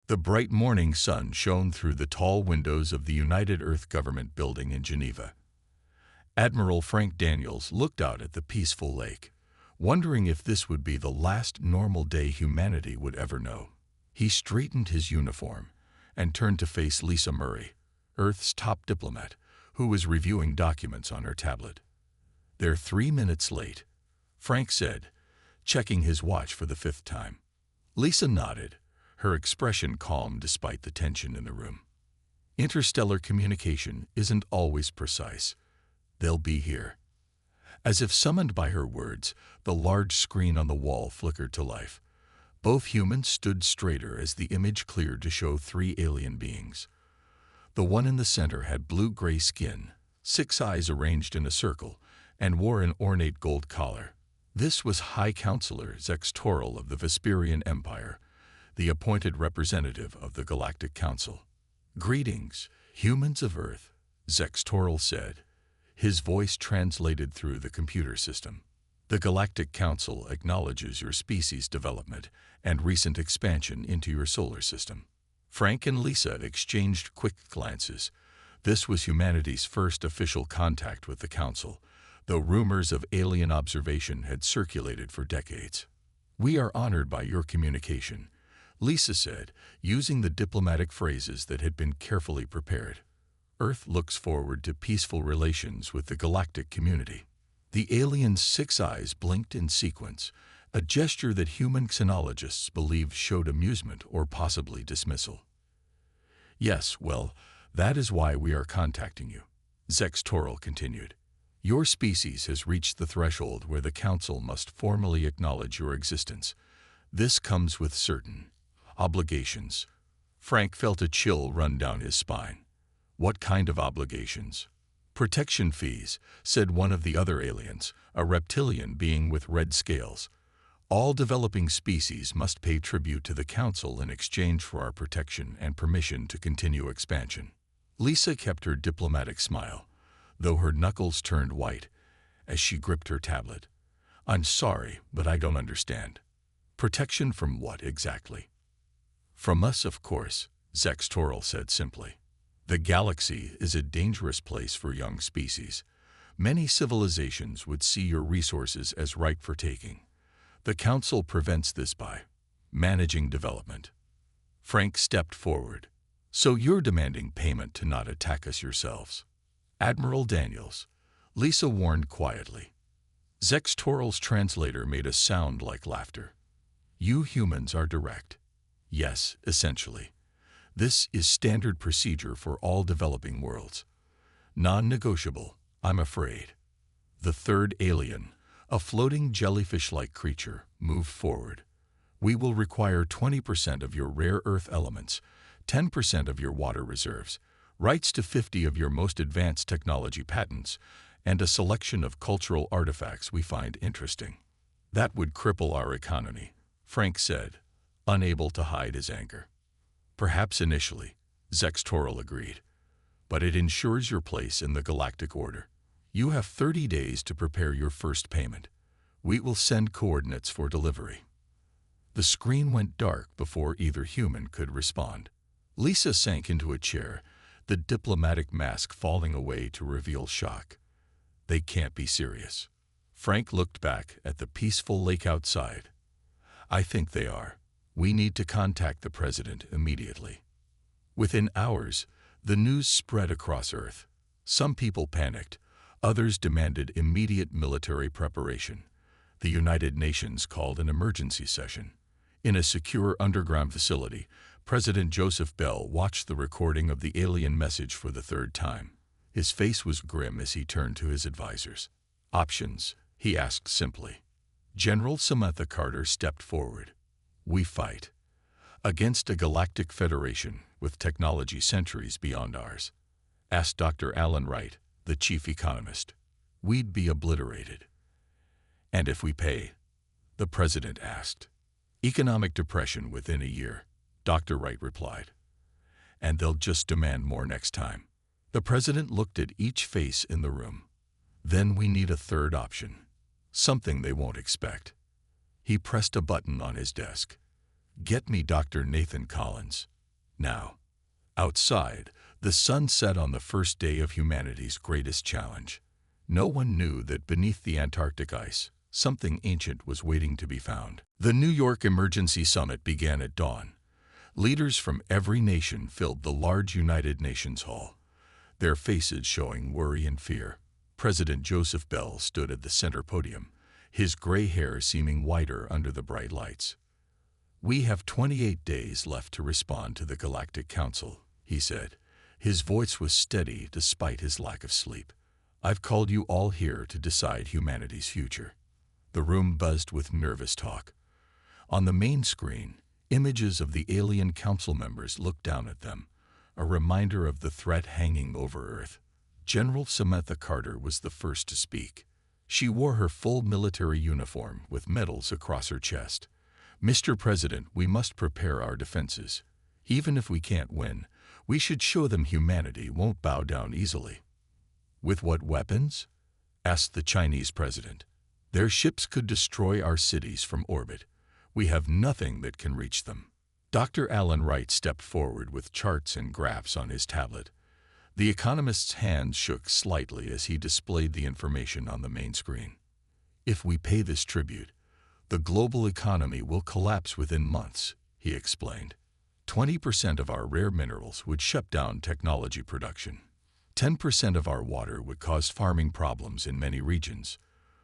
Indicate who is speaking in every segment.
Speaker 1: The bright morning sun shone through the tall windows of the United Earth Government building in Geneva. Admiral Frank Daniels looked out at the peaceful lake, wondering if this would be the last normal day humanity would ever know. He straightened his uniform and turned to face Lisa Murray, Earth's top diplomat, who was reviewing documents on her tablet. "They're 3 minutes late," Frank said, checking his watch for the 5th time. Lisa nodded, her expression calm despite the tension in the room. Interstellar communication isn't always precise. "They'll be here." As if summoned by her words, the large screen on the wall flickered to life. Both humans stood straighter as the image cleared to show 3 alien beings. The one in the center had blue-gray skin, 6 eyes arranged in a circle, and wore an ornate gold collar. This was High Counselor Zextoral of the Vesperian Empire, the appointed representative of the Galactic Council. "Greetings, humans of Earth," Zextoral said, his voice translated through the computer system. "The Galactic Council acknowledges your species' development and recent expansion into your solar system." Frank and Lisa exchanged quick glances. This was humanity's first official contact with the Council, though rumors of alien observation had circulated for decades. "We are honored by your communication," Lisa said, using the diplomatic phrases that had been carefully prepared. "Earth looks forward to peaceful relations with the galactic community." The alien's 6 eyes blinked in sequence, a gesture that human xenologists believed showed amusement or possibly dismissal. "Yes, well, that is why we are contacting you," Zextoral continued. "Your species has reached the threshold where the Council must formally acknowledge your existence. This comes with certain obligations." Frank felt a chill run down his spine. "What kind of obligations?" "Protection fees," said one of the other aliens, a reptilian being with red scales. "All developing species must pay tribute to the Council in exchange for our protection and permission to continue expansion." Lisa kept her diplomatic smile, though her knuckles turned white as she gripped her tablet. "I'm sorry, but I don't understand. Protection from what exactly?" "From us, of course," Zextoral said simply. "The galaxy is a dangerous place for young species. Many civilizations would see your resources as ripe for taking. The Council prevents this by managing development." Frank stepped forward. "So you're demanding payment to not attack us yourselves?" "Admiral Daniels," Lisa warned quietly. Zextoral's translator made a sound like laughter. "You humans are direct." "Yes, essentially. This is standard procedure for all developing worlds. Non-negotiable, I'm afraid." The 3rd alien, a floating jellyfish-like creature, moved forward. "We will require 20% of your rare earth elements, 10% of your water reserves, rights to 50 of your most advanced technology patents, and a selection of cultural artifacts we find interesting." "That would cripple our economy," Frank said, unable to hide his anger. "Perhaps initially," Zextoral agreed, "but it ensures your place in the galactic order. You have 30 days to prepare your first payment. We will send coordinates for delivery." The screen went dark before either human could respond. Lisa sank into a chair, the diplomatic mask falling away to reveal shock. "They can't be serious." Frank looked back at the peaceful lake outside. "I think they are. We need to contact the president immediately." Within hours, the news spread across Earth. Some people panicked. Others demanded immediate military preparation. The United Nations called an emergency session. In a secure underground facility, President Joseph Bell watched the recording of the alien message for the 3rd time. His face was grim as he turned to his advisors. "Options?" he asked simply. General Samantha Carter stepped forward. "We fight against a galactic federation with technology centuries beyond ours," asked Dr. Alan Wright, the chief economist. "We'd be obliterated." "And if we pay?" the president asked. "Economic depression within a year," Dr. Wright replied. "And they'll just demand more next time." The president looked at each face in the room. "Then we need a 3rd option. Something they won't expect." He pressed a button on his desk. "Get me Dr. Nathan Collins." Now, outside, the sun set on the first day of humanity's greatest challenge. No one knew that beneath the Antarctic ice, something ancient was waiting to be found. The New York Emergency Summit began at dawn. Leaders from every nation filled the large United Nations Hall, their faces showing worry and fear. President Joseph Bell stood at the center podium, his gray hair seeming whiter under the bright lights. "We have 28 days left to respond to the Galactic Council," he said. His voice was steady despite his lack of sleep. "I've called you all here to decide humanity's future." The room buzzed with nervous talk. On the main screen, images of the alien council members looked down at them, a reminder of the threat hanging over Earth. General Samantha Carter was the first to speak. She wore her full military uniform with medals across her chest. "Mr. President, we must prepare our defenses. Even if we can't win, we should show them humanity won't bow down easily." "With what weapons?" asked the Chinese president. "Their ships could destroy our cities from orbit. We have nothing that can reach them." Dr. Alan Wright stepped forward with charts and graphs on his tablet. The economist's hands shook slightly as he displayed the information on the main screen. "If we pay this tribute, the global economy will collapse within months," he explained. 20% of our rare minerals would shut down technology production. 10% of our water would cause farming problems in many regions.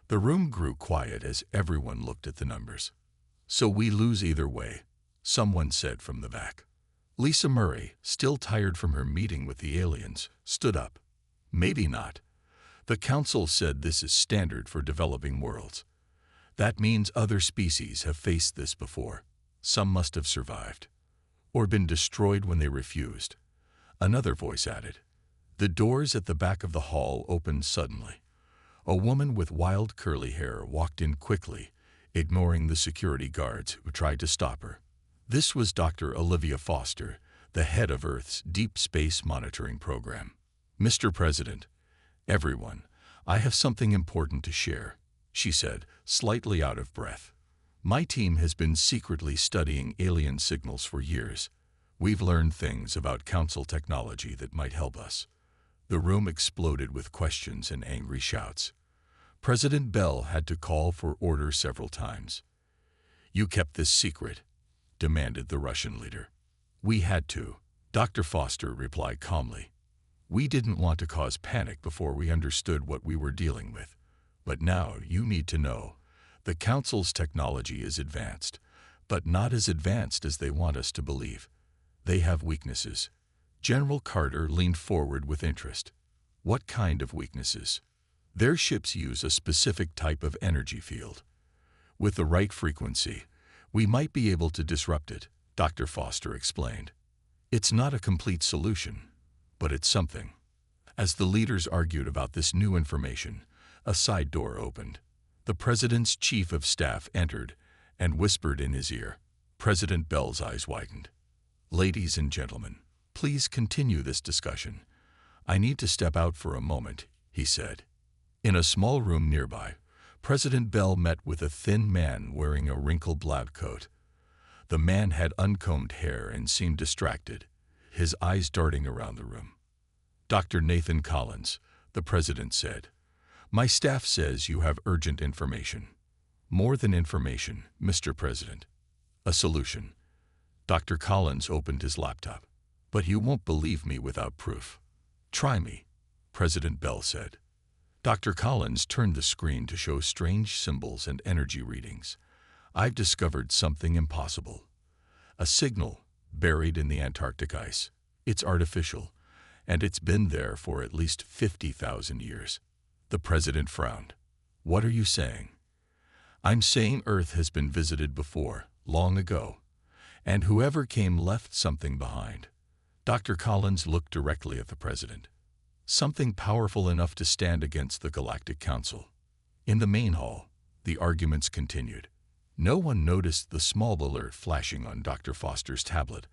Speaker 1: The room grew quiet as everyone looked at the numbers. "So we lose either way," someone said from the back. Lisa Murray, still tired from her meeting with the aliens, stood up. "Maybe not. The Council said this is standard for developing worlds. That means other species have faced this before. Some must have survived, or been destroyed when they refused." Another voice added. The doors at the back of the hall opened suddenly. A woman with wild curly hair walked in quickly, ignoring the security guards who tried to stop her. This was Dr. Olivia Foster, the head of Earth's Deep Space Monitoring Program. "Mr. President, everyone, I have something important to share," she said, slightly out of breath. "My team has been secretly studying alien signals for years. We've learned things about Council technology that might help us." The room exploded with questions and angry shouts. President Bell had to call for order several times. "You kept this secret," demanded the Russian leader. "We had to," Dr. Foster replied calmly. "We didn't want to cause panic before we understood what we were dealing with. But now you need to know. The Council's technology is advanced, but not as advanced as they want us to believe. They have weaknesses." General Carter leaned forward with interest. "What kind of weaknesses?" "Their ships use a specific type of energy field. With the right frequency, we might be able to disrupt it," Dr. Foster explained. "It's not a complete solution, but it's something." As the leaders argued about this new information, a side door opened. The president's chief of staff entered and whispered in his ear. President Bell's eyes widened. "Ladies and gentlemen, please continue this discussion. I need to step out for a moment," he said. In a small room nearby, President Bell met with a thin man wearing a wrinkled lab coat. The man had uncombed hair and seemed distracted, his eyes darting around the room. "Dr. Nathan Collins," the president said. "My staff says you have urgent information." "More than information, Mr. President. A solution." Dr. Collins opened his laptop. "But you won't believe me without proof." "Try me," President Bell said. Dr. Collins turned the screen to show strange symbols and energy readings. "I've discovered something impossible. A signal buried in the Antarctic ice. It's artificial, and it's been there for at least 50,000 years. The president frowned. "What are you saying?" "I'm saying Earth has been visited before, long ago, and whoever came left something behind." Dr. Collins looked directly at the president. "Something powerful enough to stand against the Galactic Council." In the main hall, the arguments continued. No one noticed the small alert flashing on Dr. Foster's tablet,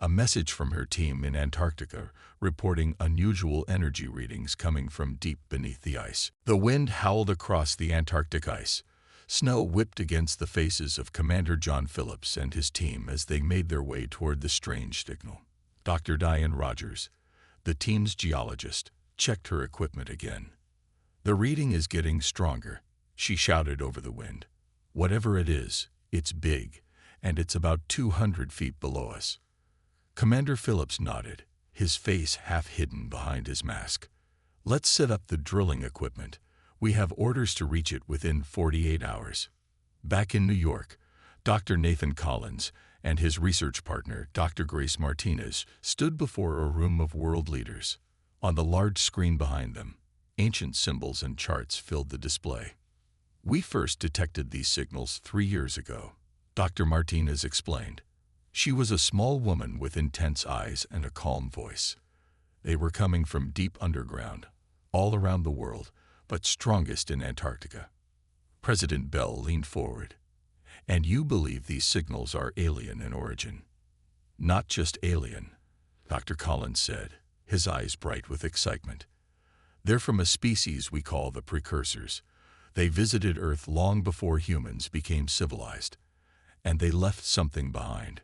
Speaker 1: a message from her team in Antarctica reporting unusual energy readings coming from deep beneath the ice. The wind howled across the Antarctic ice. Snow whipped against the faces of Commander John Phillips and his team as they made their way toward the strange signal. Dr. Diane Rogers, the team's geologist, checked her equipment again. "The reading is getting stronger," she shouted over the wind. "Whatever it is, it's big, and it's about 200 feet below us." Commander Phillips nodded, his face half hidden behind his mask. "Let's set up the drilling equipment. We have orders to reach it within 48 hours. Back in New York, Dr. Nathan Collins and his research partner, Dr. Grace Martinez, stood before a room of world leaders. On the large screen behind them, ancient symbols and charts filled the display. "We first detected these signals 3 years ago," Dr. Martinez explained. She was a small woman with intense eyes and a calm voice. "They were coming from deep underground, all around the world, but strongest in Antarctica." President Bell leaned forward. "And you believe these signals are alien in origin?" "Not just alien," Dr. Collins said, his eyes bright with excitement. "They're from a species we call the precursors. They visited Earth long before humans became civilized, and they left something behind."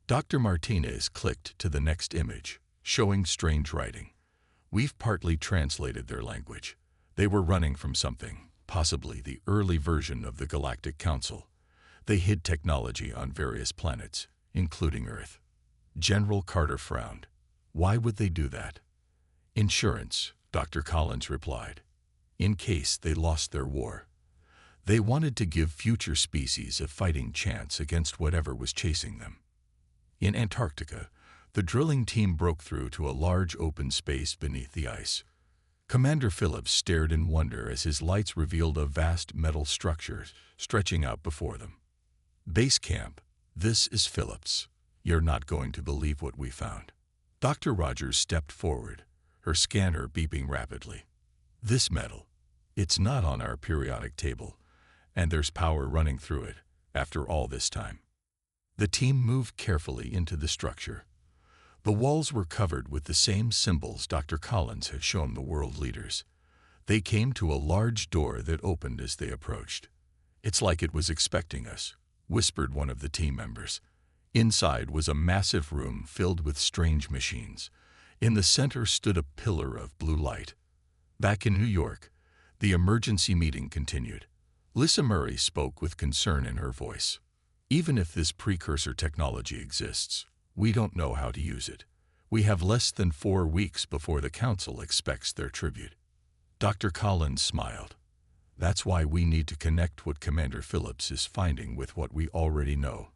Speaker 1: Dr. Martinez clicked to the next image, showing strange writing. "We've partly translated their language. They were running from something, possibly the early version of the Galactic Council. They hid technology on various planets, including Earth." General Carter frowned. "Why would they do that?" "Insurance," Dr. Collins replied. "In case they lost their war. They wanted to give future species a fighting chance against whatever was chasing them." In Antarctica, the drilling team broke through to a large open space beneath the ice. Commander Phillips stared in wonder as his lights revealed a vast metal structure stretching out before them. "Base camp, this is Phillips. You're not going to believe what we found." Dr. Rogers stepped forward, her scanner beeping rapidly. "This metal, it's not on our periodic table, and there's power running through it after all this time." The team moved carefully into the structure. The walls were covered with the same symbols Dr. Collins had shown the world leaders. They came to a large door that opened as they approached. "It's like it was expecting us," whispered one of the team members. Inside was a massive room filled with strange machines. In the center stood a pillar of blue light. Back in New York, the emergency meeting continued. Lisa Murray spoke with concern in her voice. "Even if this precursor technology exists, we don't know how to use it. We have less than 4 weeks before the Council expects their tribute." Dr. Collins smiled. "That's why we need to connect what Commander Phillips is finding with what we already know.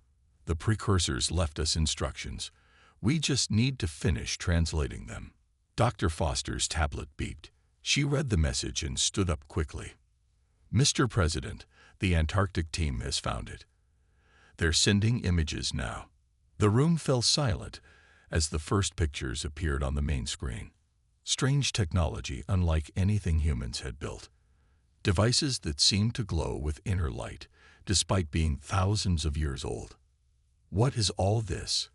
Speaker 1: The precursors left us instructions. We just need to finish translating them." Dr. Foster's tablet beeped. She read the message and stood up quickly. "Mr. President, the Antarctic team has found it. They're sending images now." The room fell silent as the first pictures appeared on the main screen. Strange technology unlike anything humans had built. Devices that seemed to glow with inner light, despite being thousands of years old. "What is all this?"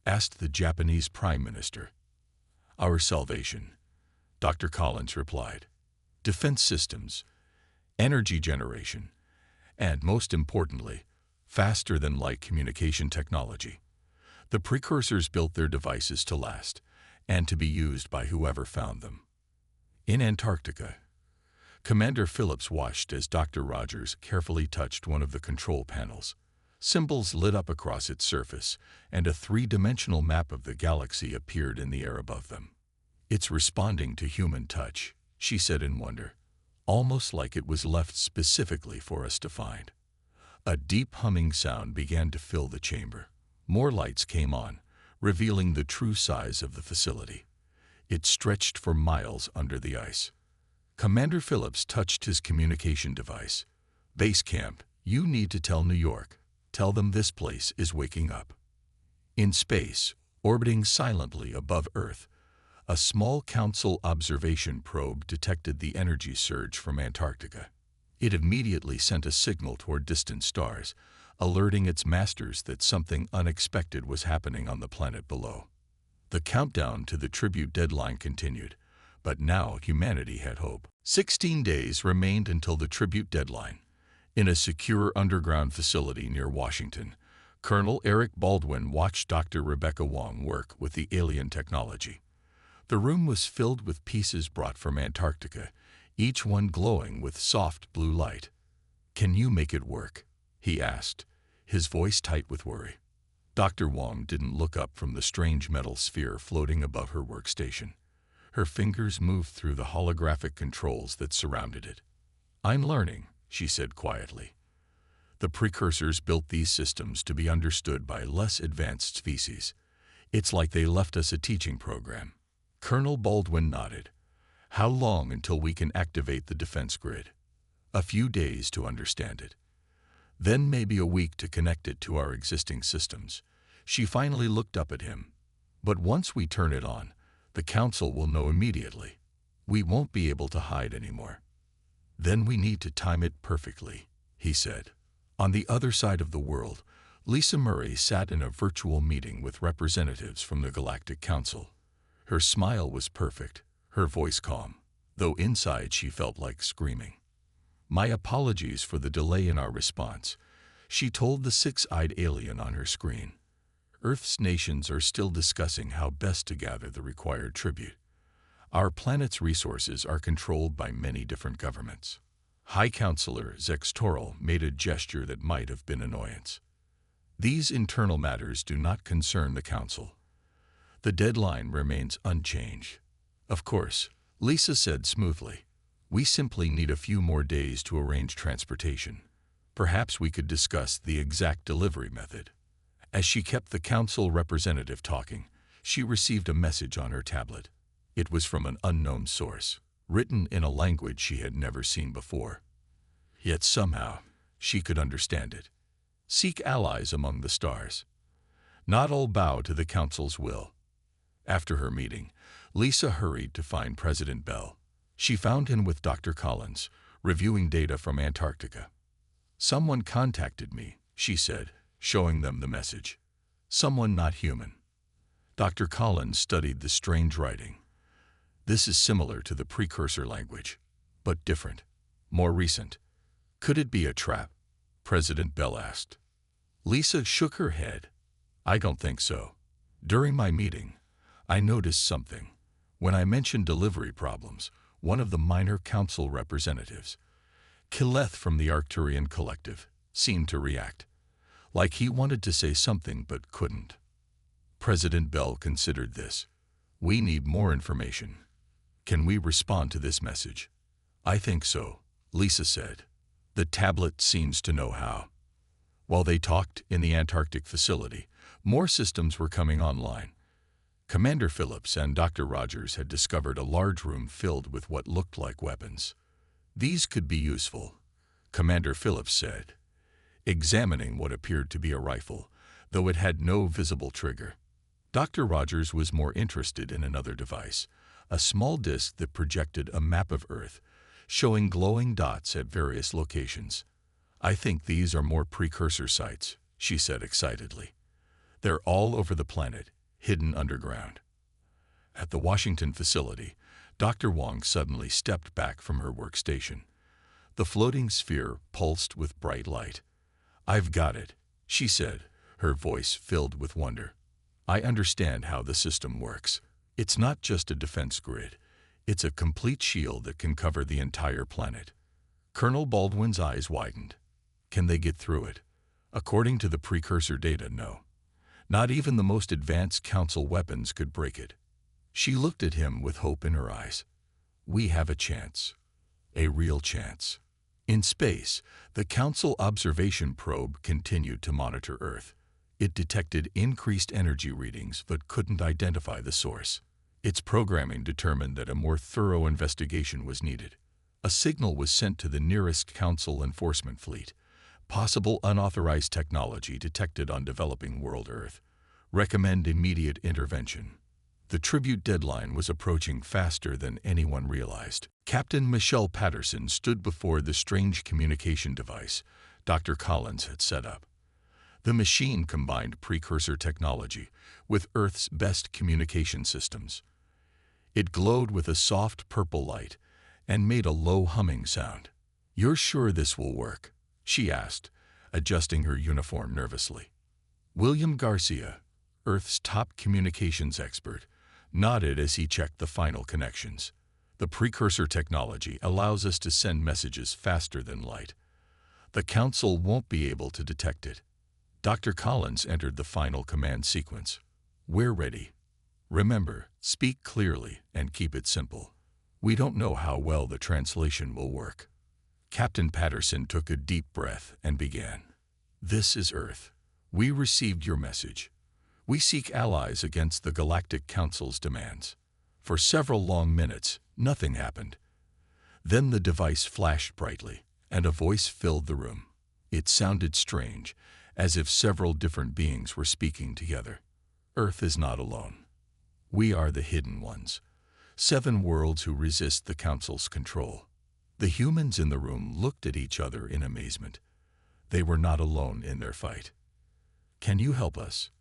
Speaker 1: asked the Japanese Prime Minister. "Our salvation," Dr. Collins replied. "Defense systems, energy generation, and most importantly, faster-than-light communication technology. The precursors built their devices to last, and to be used by whoever found them." In Antarctica, Commander Phillips watched as Dr. Rogers carefully touched one of the control panels. Symbols lit up across its surface, and a 3-dimensional map of the galaxy appeared in the air above them. "It's responding to human touch," she said in wonder, "almost like it was left specifically for us to find." A deep humming sound began to fill the chamber. More lights came on, revealing the true size of the facility. It stretched for miles under the ice. Commander Phillips touched his communication device. "Base camp, you need to tell New York. Tell them this place is waking up." In space, orbiting silently above Earth, a small Council observation probe detected the energy surge from Antarctica. It immediately sent a signal toward distant stars, alerting its masters that something unexpected was happening on the planet below. The countdown to the tribute deadline continued, but now humanity had hope. 16 days remained until the tribute deadline. In a secure underground facility near Washington, Colonel Eric Baldwin watched Dr. Rebecca Wong work with the alien technology. The room was filled with pieces brought from Antarctica, each one glowing with soft blue light. "Can you make it work?" he asked, his voice tight with worry. Dr. Wong didn't look up from the strange metal sphere floating above her workstation. Her fingers moved through the holographic controls that surrounded it. "I'm learning," she said quietly. "The precursors built these systems to be understood by less advanced species. It's like they left us a teaching program." Colonel Baldwin nodded. "How long until we can activate the defense grid?" "A few days to understand it. Then maybe a week to connect it to our existing systems." She finally looked up at him. "But once we turn it on, the Council will know immediately. We won't be able to hide anymore." "Then we need to time it perfectly," he said. On the other side of the world, Lisa Murray sat in a virtual meeting with representatives from the Galactic Council. Her smile was perfect, her voice calm, though inside she felt like screaming. "My apologies for the delay in our response," she told the six-eyed alien on her screen. "Earth's nations are still discussing how best to gather the required tribute. Our planet's resources are controlled by many different governments." High Counselor Zextoral made a gesture that might have been annoyance. "These internal matters do not concern the Council. The deadline remains unchanged." "Of course," Lisa said smoothly. "We simply need a few more days to arrange transportation. Perhaps we could discuss the exact delivery method." As she kept the Council representative talking, she received a message on her tablet. It was from an unknown source, written in a language she had never seen before. Yet somehow, she could understand it. "Seek allies among the stars. Not all bow to the Council's will." After her meeting, Lisa hurried to find President Bell. She found him with Dr. Collins, reviewing data from Antarctica. "Someone contacted me," she said, showing them the message. "Someone not human." Dr. Collins studied the strange writing. "This is similar to the precursor language, but different, more recent." "Could it be a trap?" President Bell asked. Lisa shook her head. "I don't think so. During my meeting, I noticed something. When I mentioned delivery problems, one of the minor Council representatives, Kileth from the Arcturian Collective, seemed to react, like he wanted to say something but couldn't." President Bell considered this. "We need more information. Can we respond to this message?" "I think so," Lisa said. "The tablet seems to know how." While they talked in the Antarctic facility, more systems were coming online. Commander Phillips and Dr. Rogers had discovered a large room filled with what looked like weapons. "These could be useful," Commander Phillips said, examining what appeared to be a rifle, though it had no visible trigger. Dr. Rogers was more interested in another device, a small disc that projected a map of Earth, showing glowing dots at various locations. "I think these are more precursor sites," she said excitedly. "They're all over the planet, hidden underground." At the Washington facility, Dr. Wong suddenly stepped back from her workstation. The floating sphere pulsed with bright light. "I've got it," she said, her voice filled with wonder. "I understand how the system works. It's not just a defense grid. It's a complete shield that can cover the entire planet." Colonel Baldwin's eyes widened. "Can they get through it?" "According to the precursor data, no. Not even the most advanced Council weapons could break it." She looked at him with hope in her eyes. "We have a chance. A real chance." In space, the Council observation probe continued to monitor Earth. It detected increased energy readings but couldn't identify the source. Its programming determined that a more thorough investigation was needed. A signal was sent to the nearest Council enforcement fleet. "Possible unauthorized technology detected on developing world Earth. Recommend immediate intervention." The tribute deadline was approaching faster than anyone realized. Captain Michelle Patterson stood before the strange communication device Dr. Collins had set up. The machine combined precursor technology with Earth's best communication systems. It glowed with a soft purple light and made a low humming sound. "You're sure this will work?" she asked, adjusting her uniform nervously. William Garcia, Earth's top communications expert, nodded as he checked the final connections. The precursor technology allows us to send messages faster than light. The Council won't be able to detect it. Dr. Collins entered the final command sequence. We're ready. Remember, speak clearly and keep it simple. We don't know how well the translation will work. Captain Patterson took a deep breath and began. This is Earth. We received your message. We seek allies against the Galactic Council's demands. For several long minutes, nothing happened. Then the device flashed brightly, and a voice filled the room. It sounded strange, as if several different beings were speaking together. Earth is not alone. We are the hidden ones, 7 worlds who resist the Council's control. The humans in the room looked at each other in amazement. They were not alone in their fight. Can you help us?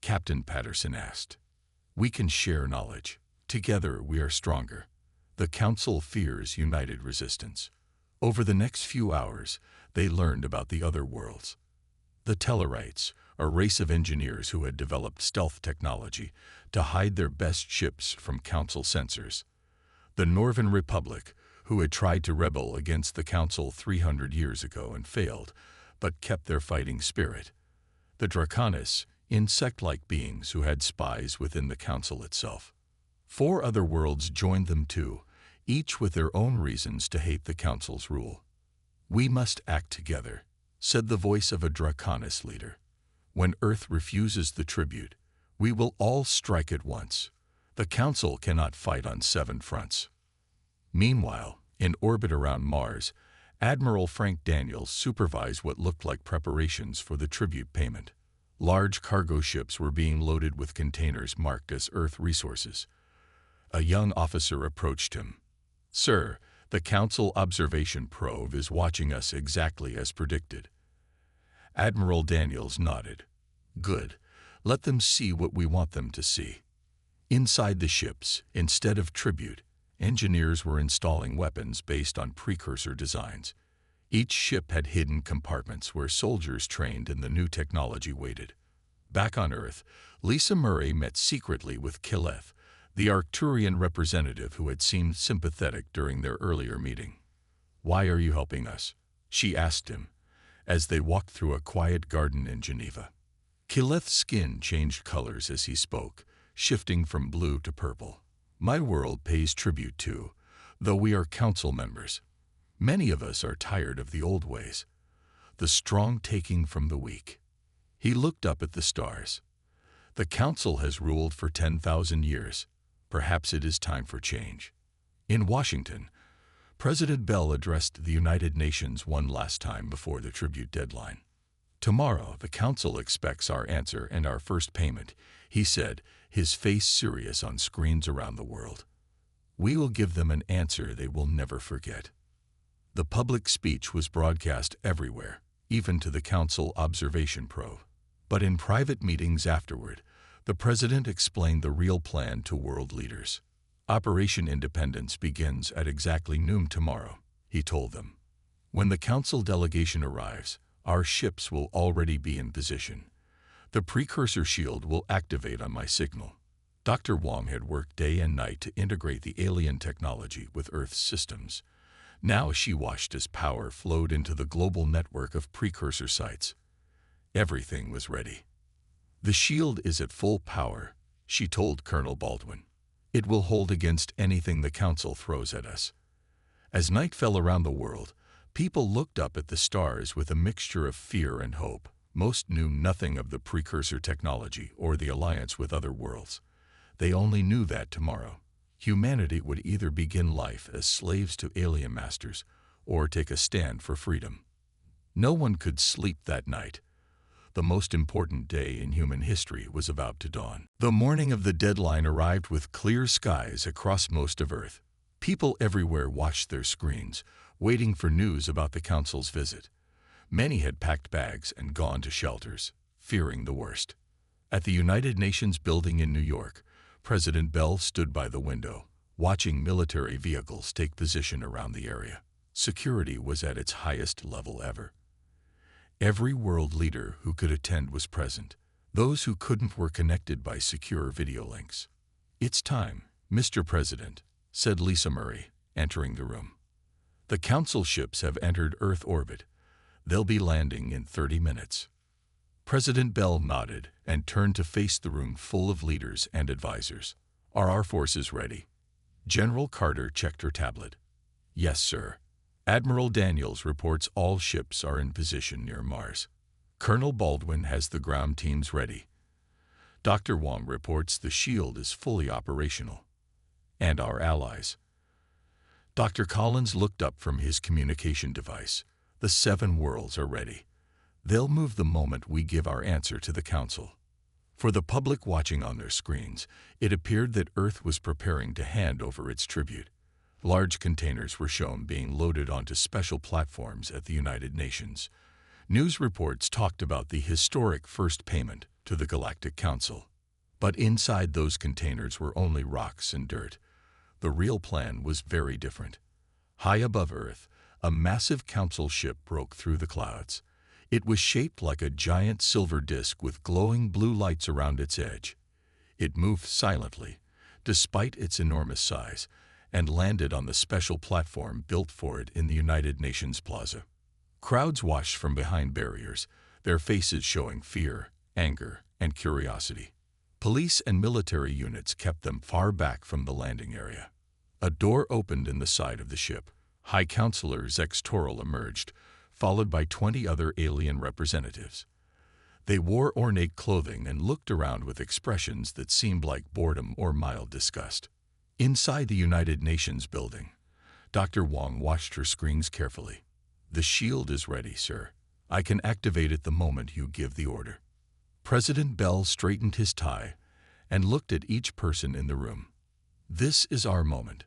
Speaker 1: Captain Patterson asked. We can share knowledge. Together we are stronger. The Council fears united resistance. Over the next few hours, they learned about the other worlds. The Tellarites, a race of engineers who had developed stealth technology to hide their best ships from Council sensors. The Northern Republic, who had tried to rebel against the Council 300 years ago and failed, but kept their fighting spirit. The Draconis, insect-like beings who had spies within the Council itself. 4 other worlds joined them too, each with their own reasons to hate the Council's rule. We must act together, said the voice of a Draconis leader. When Earth refuses the tribute, we will all strike at once. The Council cannot fight on 7 fronts. Meanwhile, in orbit around Mars, Admiral Frank Daniels supervised what looked like preparations for the tribute payment. Large cargo ships were being loaded with containers marked as Earth resources. A young officer approached him. Sir, the Council observation probe is watching us exactly as predicted. Admiral Daniels nodded. Good. Let them see what we want them to see. Inside the ships, instead of tribute, engineers were installing weapons based on precursor designs. Each ship had hidden compartments where soldiers trained in the new technology waited. Back on Earth, Lisa Murray met secretly with Killeth, the Arcturian representative who had seemed sympathetic during their earlier meeting. Why are you helping us? She asked him, as they walked through a quiet garden in Geneva. Killeth's skin changed colors as he spoke, shifting from blue to purple. My world pays tribute too, though we are Council members. Many of us are tired of the old ways, the strong taking from the weak. He looked up at the stars. The Council has ruled for 10,000 years. Perhaps it is time for change. In Washington, President Bell addressed the United Nations one last time before the tribute deadline. Tomorrow, the Council expects our answer and our first payment, he said, his face serious on screens around the world. We will give them an answer they will never forget. The public speech was broadcast everywhere, even to the Council observation probe. But in private meetings afterward, the President explained the real plan to world leaders. Operation Independence begins at exactly noon tomorrow, he told them. When the Council delegation arrives, our ships will already be in position. The precursor shield will activate on my signal. Dr. Wong had worked day and night to integrate the alien technology with Earth's systems. Now she watched as power flowed into the global network of precursor sites. Everything was ready. The shield is at full power, she told Colonel Baldwin. It will hold against anything the Council throws at us. As night fell around the world, people looked up at the stars with a mixture of fear and hope. Most knew nothing of the precursor technology or the alliance with other worlds. They only knew that tomorrow, humanity would either begin life as slaves to alien masters or take a stand for freedom. No one could sleep that night. The most important day in human history was about to dawn. The morning of the deadline arrived with clear skies across most of Earth. People everywhere watched their screens, waiting for news about the Council's visit. Many had packed bags and gone to shelters, fearing the worst. At the United Nations building in New York, President Bell stood by the window, watching military vehicles take position around the area. Security was at its highest level ever. Every world leader who could attend was present. Those who couldn't were connected by secure video links. "It's time, Mr. President," said Lisa Murray, entering the room. "The Council ships have entered Earth orbit. They'll be landing in 30 minutes. President Bell nodded and turned to face the room full of leaders and advisors. "Are our forces ready?" General Carter checked her tablet. "Yes, sir." Admiral Daniels reports all ships are in position near Mars. Colonel Baldwin has the ground teams ready. Dr. Wong reports the shield is fully operational. "And our allies?" Dr. Collins looked up from his communication device. "The 7 worlds are ready. They'll move the moment we give our answer to the Council." For the public watching on their screens, it appeared that Earth was preparing to hand over its tribute. Large containers were shown being loaded onto special platforms at the United Nations. News reports talked about the historic first payment to the Galactic Council. But inside those containers were only rocks and dirt. The real plan was very different. High above Earth, a massive council ship broke through the clouds. It was shaped like a giant silver disk with glowing blue lights around its edge. It moved silently, despite its enormous size, and landed on the special platform built for it in the United Nations Plaza. Crowds watched from behind barriers, their faces showing fear, anger, and curiosity. Police and military units kept them far back from the landing area. A door opened in the side of the ship. High Counselor Zex Toral emerged, followed by 20 other alien representatives. They wore ornate clothing and looked around with expressions that seemed like boredom or mild disgust. Inside the United Nations building, Dr. Wong watched her screens carefully. "The shield is ready, sir. I can activate it the moment you give the order." President Bell straightened his tie and looked at each person in the room. "This is our moment.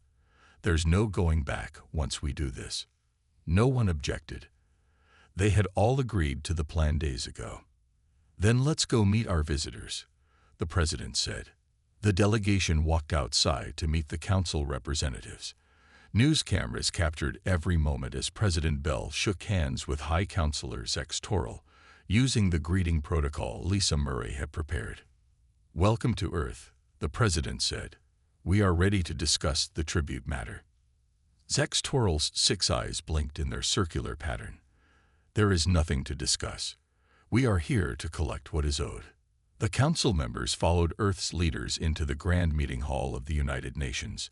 Speaker 1: There's no going back once we do this." No one objected. They had all agreed to the plan days ago. "Then let's go meet our visitors," the president said. The delegation walked outside to meet the council representatives. News cameras captured every moment as President Bell shook hands with High Counselor Zex Toral, using the greeting protocol Lisa Murray had prepared. "Welcome to Earth," the president said. "We are ready to discuss the tribute matter." Zex Toral's 6 eyes blinked in their circular pattern. "There is nothing to discuss. We are here to collect what is owed." The council members followed Earth's leaders into the grand meeting hall of the United Nations.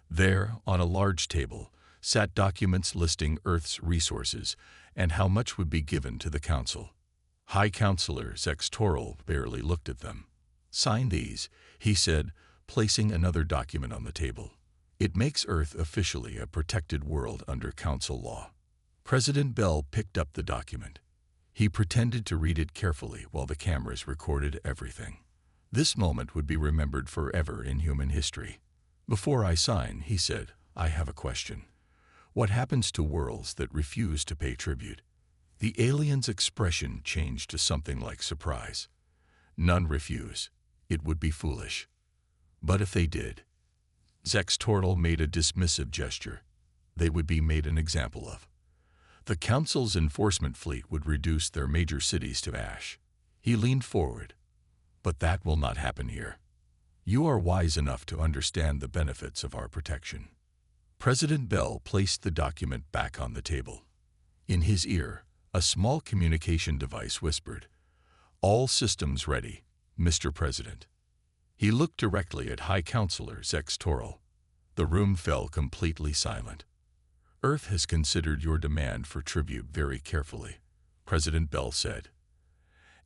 Speaker 1: There, on a large table, sat documents listing Earth's resources and how much would be given to the council. High Counselor Zex Toral barely looked at them. "Sign these," he said, placing another document on the table. "It makes Earth officially a protected world under council law." President Bell picked up the document. He pretended to read it carefully while the cameras recorded everything. This moment would be remembered forever in human history. "Before I sign," he said, "I have a question. What happens to worlds that refuse to pay tribute?" The alien's expression changed to something like surprise. "None refuse. It would be foolish." "But if they did?" Zex Toral made a dismissive gesture. "They would be made an example of. The Council's enforcement fleet would reduce their major cities to ash." He leaned forward. "But that will not happen here. You are wise enough to understand the benefits of our protection." President Bell placed the document back on the table. In his ear, a small communication device whispered, "All systems ready, Mr. President." He looked directly at High Counselor Zex Toral. The room fell completely silent. "Earth has considered your demand for tribute very carefully," President Bell said.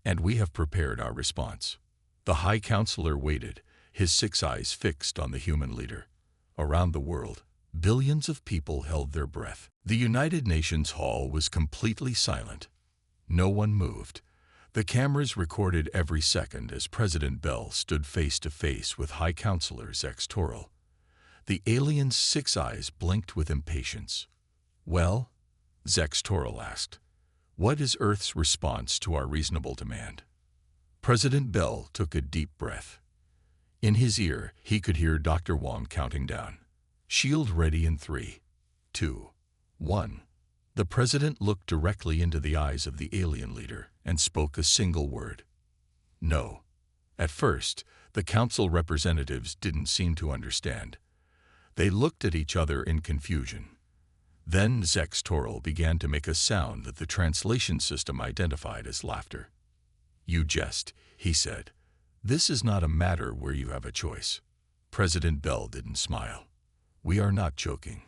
Speaker 1: "And we have prepared our response." The High Counselor waited, his 6 eyes fixed on the human leader. Around the world, billions of people held their breath. The United Nations Hall was completely silent. No one moved. The cameras recorded every second as President Bell stood face to face with High Counselor Zex Toral. The alien's 6 eyes blinked with impatience. "Well?" Zex Toral asked. "What is Earth's response to our reasonable demand?" President Bell took a deep breath. In his ear, he could hear Dr. Wong counting down. "Shield ready in 3, 2, 1. The president looked directly into the eyes of the alien leader and spoke a single word. No. At first, the council representatives didn't seem to understand. They looked at each other in confusion. Then Zex Toril began to make a sound that the translation system identified as laughter. "You jest," he said. "This is not a matter where you have a choice." President Bell didn't smile. "We are not joking.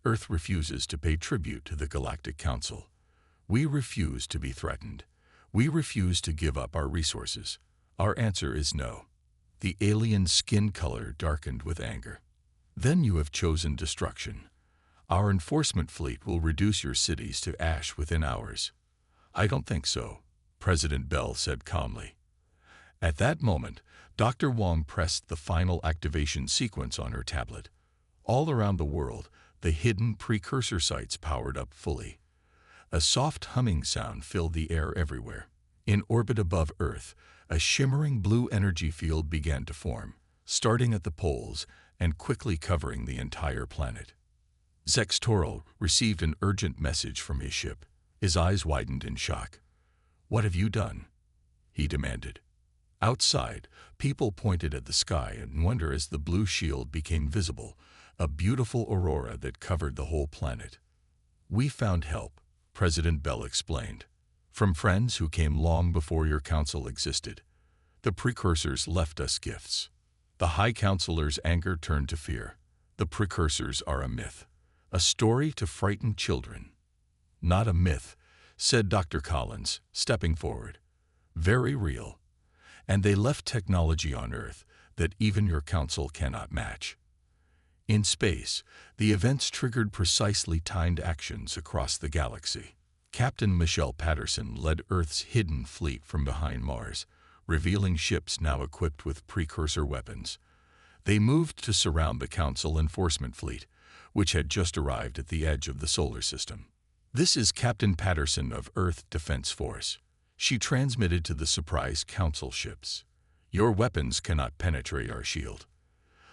Speaker 1: Earth refuses to pay tribute to the Galactic Council. We refuse to be threatened. We refuse to give up our resources. Our answer is no." The alien's skin color darkened with anger. "Then you have chosen destruction. Our enforcement fleet will reduce your cities to ash within hours." "I don't think so," President Bell said calmly. At that moment, Dr. Wong pressed the final activation sequence on her tablet. All around the world, the hidden precursor sites powered up fully. A soft humming sound filled the air everywhere. In orbit above Earth, a shimmering blue energy field began to form, starting at the poles and quickly covering the entire planet. Zex Toril received an urgent message from his ship. His eyes widened in shock. "What have you done?" he demanded. Outside, people pointed at the sky in wonder as the blue shield became visible, a beautiful aurora that covered the whole planet. "We found help," President Bell explained, "from friends who came long before your council existed. The precursors left us gifts." The High Counselor's anger turned to fear. "The precursors are a myth, a story to frighten children." "Not a myth," said Dr. Collins, stepping forward. "Very real. And they left technology on Earth that even your council cannot match." In space, the events triggered precisely timed actions across the galaxy. Captain Michelle Patterson led Earth's hidden fleet from behind Mars, revealing ships now equipped with precursor weapons. They moved to surround the Council enforcement fleet, which had just arrived at the edge of the solar system. "This is Captain Patterson of Earth Defense Force," she transmitted to the surprise Council ships. "Your weapons cannot penetrate our shield.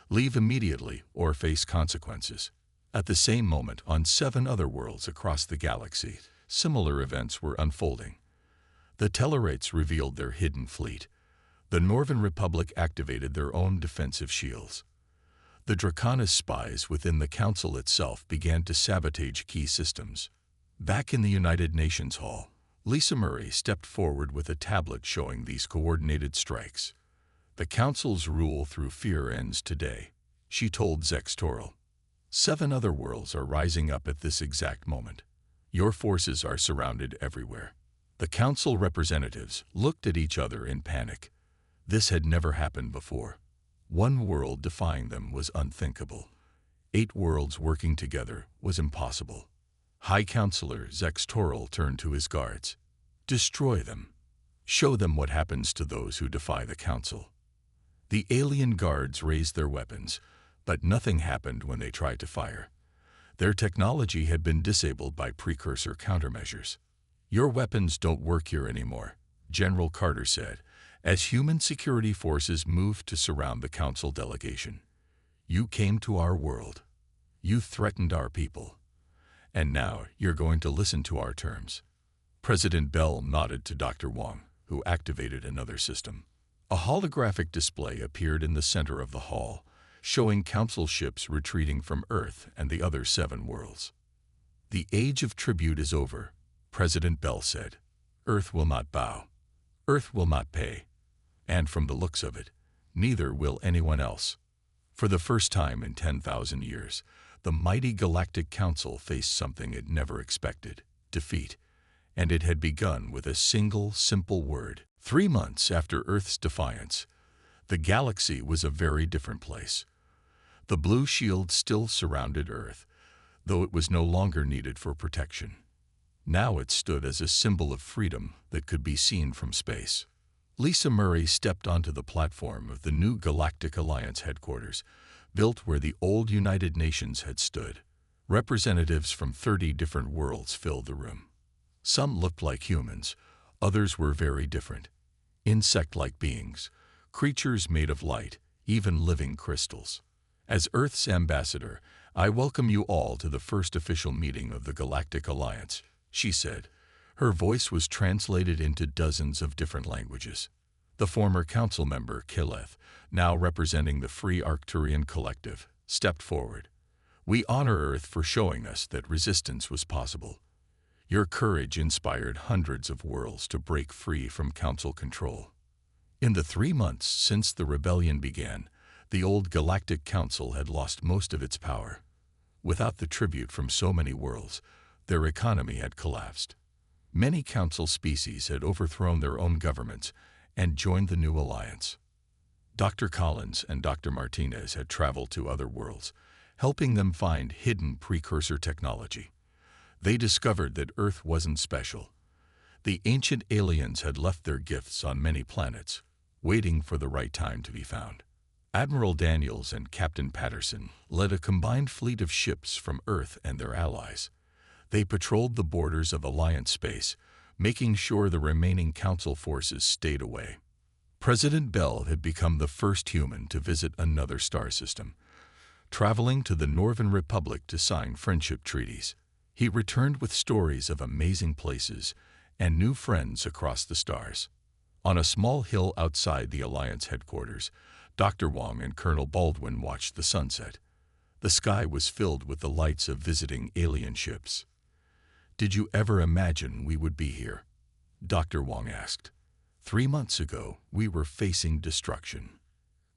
Speaker 1: Leave immediately or face consequences." At the same moment, on 7 other worlds across the galaxy, similar events were unfolding. The Tellarites revealed their hidden fleet. The Northern Republic activated their own defensive shields. The Draconis spies within the Council itself began to sabotage key systems. Back in the United Nations Hall, Lisa Murray stepped forward with a tablet showing these coordinated strikes. "The Council's rule through fear ends today," she told Zex Toril. 7 other worlds are rising up at this exact moment. Your forces are surrounded everywhere." The Council representatives looked at each other in panic. This had never happened before. One world defying them was unthinkable. 8 worlds working together was impossible. High Counselor Zex Toril turned to his guards. "Destroy them. Show them what happens to those who defy the Council." The alien guards raised their weapons, but nothing happened when they tried to fire. Their technology had been disabled by precursor countermeasures. "Your weapons don't work here anymore," General Carter said, as human security forces moved to surround the Council delegation. "You came to our world. You threatened our people. And now you're going to listen to our terms." President Bell nodded to Dr. Wong, who activated another system. A holographic display appeared in the center of the hall, showing Council ships retreating from Earth and the other 7 worlds. "The age of tribute is over," President Bell said. "Earth will not bow. Earth will not pay. And from the looks of it, neither will anyone else." For the first time in 10,000 years, the mighty Galactic Council faced something it never expected: defeat. And it had begun with a single, simple word. 3 months after Earth's defiance, the galaxy was a very different place. The blue shield still surrounded Earth, though it was no longer needed for protection. Now it stood as a symbol of freedom that could be seen from space. Lisa Murray stepped onto the platform of the new Galactic Alliance headquarters, built where the old United Nations had stood. Representatives from 30 different worlds filled the room. Some looked like humans, others were very different. Insect-like beings, creatures made of light, even living crystals. "As Earth's ambassador, I welcome you all to the first official meeting of the Galactic Alliance," she said. Her voice was translated into dozens of different languages. The former council member, Kileth, now representing the Free Arcturian Collective, stepped forward. "We honor Earth for showing us that resistance was possible. Your courage inspired hundreds of worlds to break free from council control." In the 3 months since the rebellion began, the old Galactic Council had lost most of its power. Without the tribute from so many worlds, their economy had collapsed. Many council species had overthrown their own governments and joined the new alliance. Dr. Collins and Dr. Martinez had traveled to other worlds, helping them find hidden precursor technology. They discovered that Earth wasn't special. The ancient aliens had left their gifts on many planets, waiting for the right time to be found. Admiral Daniels and Captain Patterson led a combined fleet of ships from Earth and their allies. They patrolled the borders of Alliance space, making sure the remaining Council forces stayed away. President Bell had become the first human to visit another star system, traveling to the Northern Republic to sign friendship treaties. He returned with stories of amazing places and new friends across the stars. On a small hill outside the Alliance headquarters, Dr. Wong and Colonel Baldwin watched the sunset. The sky was filled with the lights of visiting alien ships. "Did you ever imagine we would be here?" Dr. Wong asked. 3 months ago, we were facing destruction."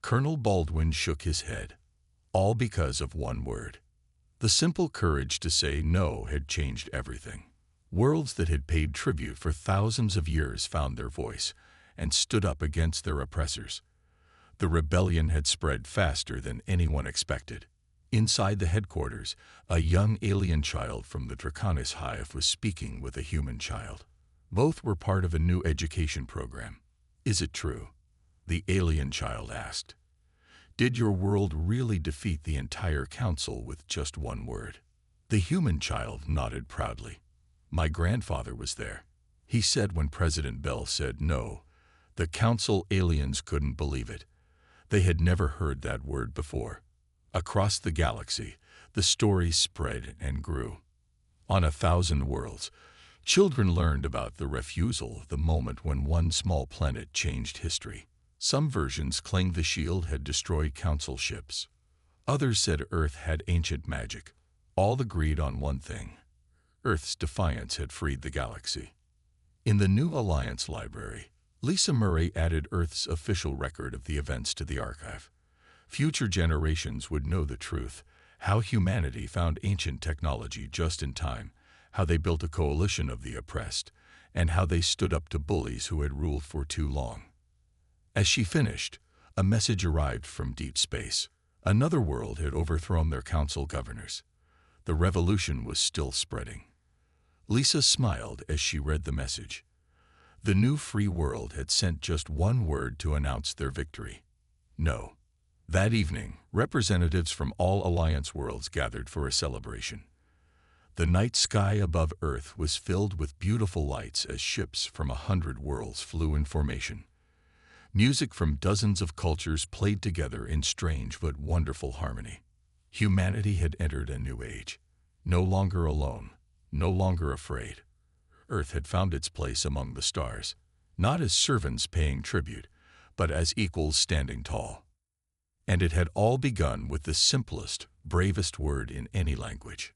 Speaker 1: Colonel Baldwin shook his head. All because of one word. The simple courage to say no had changed everything. Worlds that had paid tribute for thousands of years found their voice and stood up against their oppressors. The rebellion had spread faster than anyone expected. Inside the headquarters, a young alien child from the Draconis hive was speaking with a human child. Both were part of a new education program. "Is it true?" the alien child asked. "Did your world really defeat the entire council with just one word?" The human child nodded proudly. "My grandfather was there. He said when President Bell said no, the council aliens couldn't believe it. They had never heard that word before." Across the galaxy, the story spread and grew. On 1,000 worlds, children learned about the refusal, the moment when one small planet changed history. Some versions claimed the shield had destroyed council ships. Others said Earth had ancient magic. All agreed on one thing: Earth's defiance had freed the galaxy. In the new Alliance library, Lisa Murray added Earth's official record of the events to the archive. Future generations would know the truth, how humanity found ancient technology just in time, how they built a coalition of the oppressed, and how they stood up to bullies who had ruled for too long. As she finished, a message arrived from deep space. Another world had overthrown their council governors. The revolution was still spreading. Lisa smiled as she read the message. The new free world had sent just one word to announce their victory: no. That evening, representatives from all Alliance worlds gathered for a celebration. The night sky above Earth was filled with beautiful lights as ships from 100 worlds flew in formation. Music from dozens of cultures played together in strange but wonderful harmony. Humanity had entered a new age. No longer alone, no longer afraid. Earth had found its place among the stars, not as servants paying tribute, but as equals standing tall. And it had all begun with the simplest, bravest word in any language: